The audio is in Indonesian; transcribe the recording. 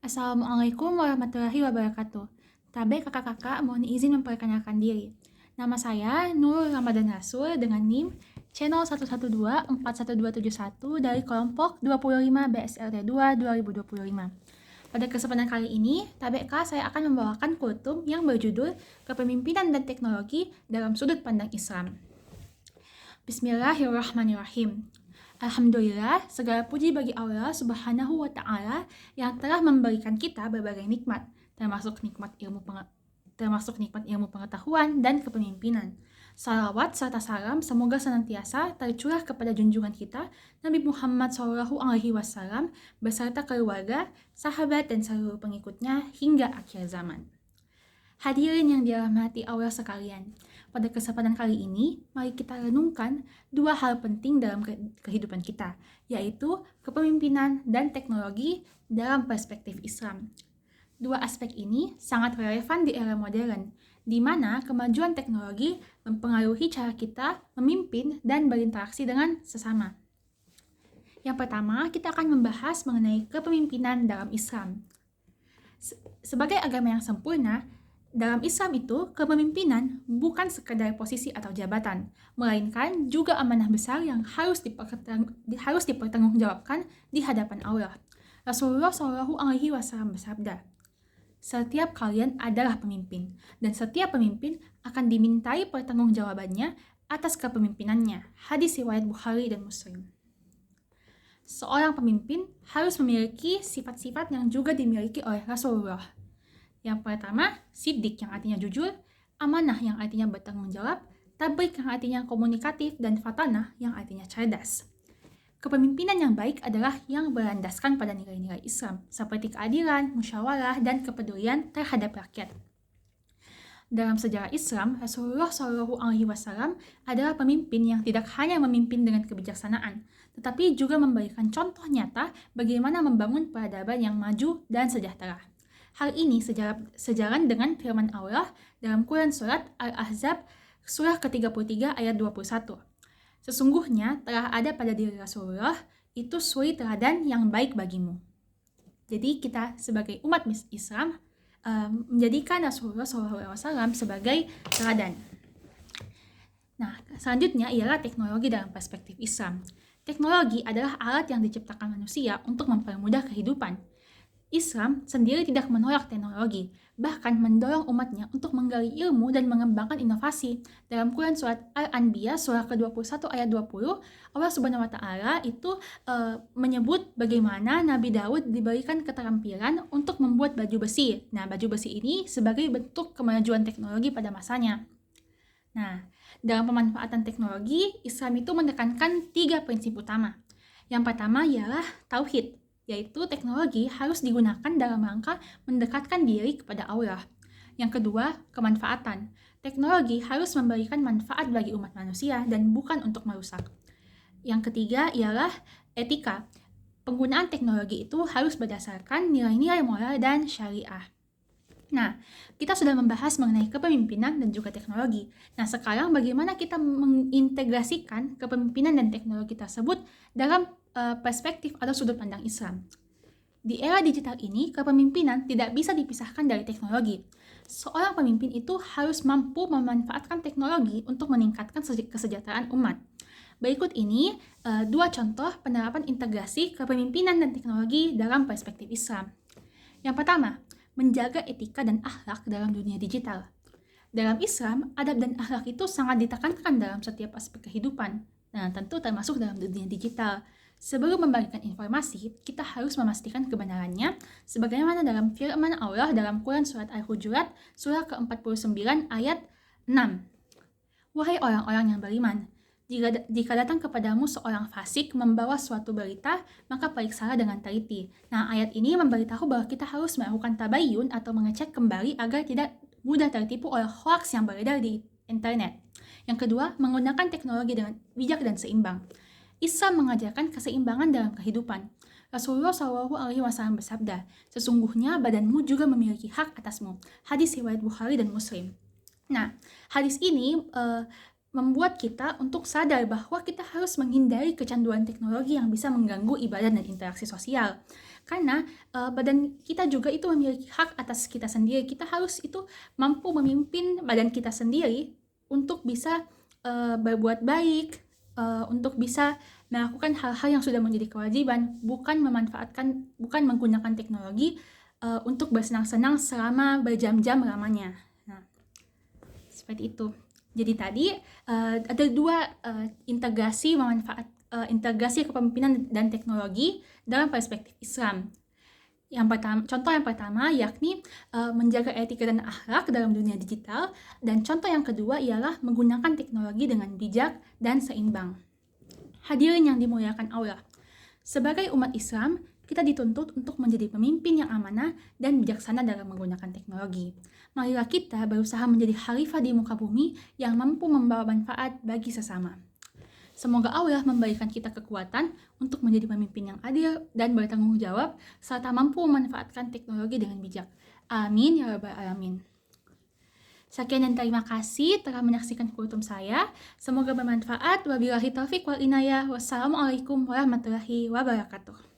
Assalamualaikum warahmatullahi wabarakatuh. Tabe kakak-kakak mohon izin memperkenalkan diri. Nama saya Nur Ramadan Rasul dengan NIM channel 1124171 dari kelompok 25 BSLT 2 2025. Pada kesempatan kali ini, TABK saya akan membawakan kultum yang berjudul Kepemimpinan dan Teknologi dalam Sudut Pandang Islam. Bismillahirrahmanirrahim. Alhamdulillah, segala puji bagi Allah Subhanahu wa Ta'ala yang telah memberikan kita berbagai nikmat, termasuk nikmat ilmu pengetahuan dan kepemimpinan. Salawat serta salam semoga senantiasa tercurah kepada junjungan kita Nabi Muhammad SAW beserta keluarga, sahabat dan seluruh pengikutnya hingga akhir zaman. Hadirin yang dirahmati Allah sekalian, pada kesempatan kali ini, mari kita renungkan dua hal penting dalam kehidupan kita, yaitu kepemimpinan dan teknologi dalam perspektif Islam. Dua aspek ini sangat relevan di era modern, di mana kemajuan teknologi mempengaruhi cara kita memimpin dan berinteraksi dengan sesama. Yang pertama, kita akan membahas mengenai kepemimpinan dalam Islam. Sebagai agama yang sempurna, dalam Islam itu, kepemimpinan bukan sekedar posisi atau jabatan, melainkan juga amanah besar yang harus dipertanggungjawabkan di hadapan Allah. Rasulullah SAW bersabda, "Setiap kalian adalah pemimpin, dan setiap pemimpin akan dimintai pertanggungjawabannya atas kepemimpinannya." Hadis riwayat Bukhari dan Muslim. Seorang pemimpin harus memiliki sifat-sifat yang juga dimiliki oleh Rasulullah. Yang pertama, siddiq yang artinya jujur, amanah yang artinya bertanggung jawab, tabrik yang artinya komunikatif, dan fatanah yang artinya cerdas. Kepemimpinan yang baik adalah yang berlandaskan pada nilai-nilai Islam, seperti keadilan, musyawarah, dan kepedulian terhadap rakyat. Dalam sejarah Islam, Rasulullah SAW adalah pemimpin yang tidak hanya memimpin dengan kebijaksanaan, tetapi juga memberikan contoh nyata bagaimana membangun peradaban yang maju dan sejahtera. Hal ini sejalan dengan firman Allah dalam Quran Surat Al-Ahzab surah ke-33 ayat 21. Sesungguhnya telah ada pada diri Rasulullah itu suri teladan yang baik bagimu. Jadi kita sebagai umat Islam menjadikan Rasulullah SAW sebagai teladan. Nah, selanjutnya ialah teknologi dalam perspektif Islam. Teknologi adalah alat yang diciptakan manusia untuk mempermudah kehidupan. Islam sendiri tidak menolak teknologi, bahkan mendorong umatnya untuk menggali ilmu dan mengembangkan inovasi. Dalam Quran Surat Al-Anbiya surah ke-21 ayat 20, Allah Subhanahu wa Ta'ala itu menyebut bagaimana Nabi Daud diberikan keterampilan untuk membuat baju besi. Nah, baju besi ini sebagai bentuk kemajuan teknologi pada masanya. Nah, dalam pemanfaatan teknologi, Islam itu menekankan 3 prinsip utama. Yang pertama ialah tauhid, yaitu teknologi harus digunakan dalam rangka mendekatkan diri kepada Allah. Yang kedua, kemanfaatan. Teknologi harus memberikan manfaat bagi umat manusia dan bukan untuk merusak. Yang ketiga ialah etika. Penggunaan teknologi itu harus berdasarkan nilai-nilai moral dan syariah. Nah, kita sudah membahas mengenai kepemimpinan dan juga teknologi. Nah, sekarang bagaimana kita mengintegrasikan kepemimpinan dan teknologi tersebut dalam perspektif atau sudut pandang Islam. Di era digital ini, kepemimpinan tidak bisa dipisahkan dari teknologi. Seorang pemimpin itu harus mampu memanfaatkan teknologi untuk meningkatkan kesejahteraan umat. Berikut ini dua contoh penerapan integrasi kepemimpinan dan teknologi dalam perspektif Islam. Yang pertama, menjaga etika dan akhlak dalam dunia digital. Dalam Islam, adab dan akhlak itu sangat ditekankan dalam setiap aspek kehidupan. Nah, tentu termasuk dalam dunia digital. Sebelum memberikan informasi, kita harus memastikan kebenarannya, sebagaimana dalam firman Allah dalam Quran Surat Al-Hujurat, surah ke-49 ayat 6. Wahai orang-orang yang beriman, jika datang kepadamu seorang fasik membawa suatu berita, maka periksalah dengan teliti. Nah, ayat ini memberitahu bahwa kita harus melakukan tabayyun atau mengecek kembali agar tidak mudah tertipu oleh hoaks yang beredar di internet. Yang kedua, menggunakan teknologi dengan bijak dan seimbang. Islam mengajarkan keseimbangan dalam kehidupan. Rasulullah SAW bersabda, "Sesungguhnya badanmu juga memiliki hak atasmu." Hadis riwayat Bukhari dan Muslim. Nah, hadis ini membuat kita untuk sadar bahwa kita harus menghindari kecanduan teknologi yang bisa mengganggu ibadah dan interaksi sosial. Karena badan kita juga itu memiliki hak atas kita sendiri. Kita harus itu mampu memimpin badan kita sendiri untuk bisa berbuat baik, untuk bisa melakukan hal-hal yang sudah menjadi kewajiban, bukan menggunakan teknologi untuk bersenang-senang selama berjam-jam lamanya. Nah, seperti itu. Jadi tadi ada dua integrasi kepemimpinan dan teknologi dalam perspektif Islam. Contoh yang pertama yakni menjaga etika dan akhlak dalam dunia digital, dan contoh yang kedua ialah menggunakan teknologi dengan bijak dan seimbang. Hadirin yang dimuliakan Allah, sebagai umat Islam, kita dituntut untuk menjadi pemimpin yang amanah dan bijaksana dalam menggunakan teknologi. Marilah kita berusaha menjadi khalifah di muka bumi yang mampu membawa manfaat bagi sesama. Semoga Allah memberikan kita kekuatan untuk menjadi pemimpin yang adil dan bertanggung jawab, serta mampu memanfaatkan teknologi dengan bijak. Amin ya rabbal alamin. Sekian dan terima kasih telah menyaksikan kultum saya. Semoga bermanfaat. Wabillahi taufiq wal inayah. Wassalamualaikum warahmatullahi wabarakatuh.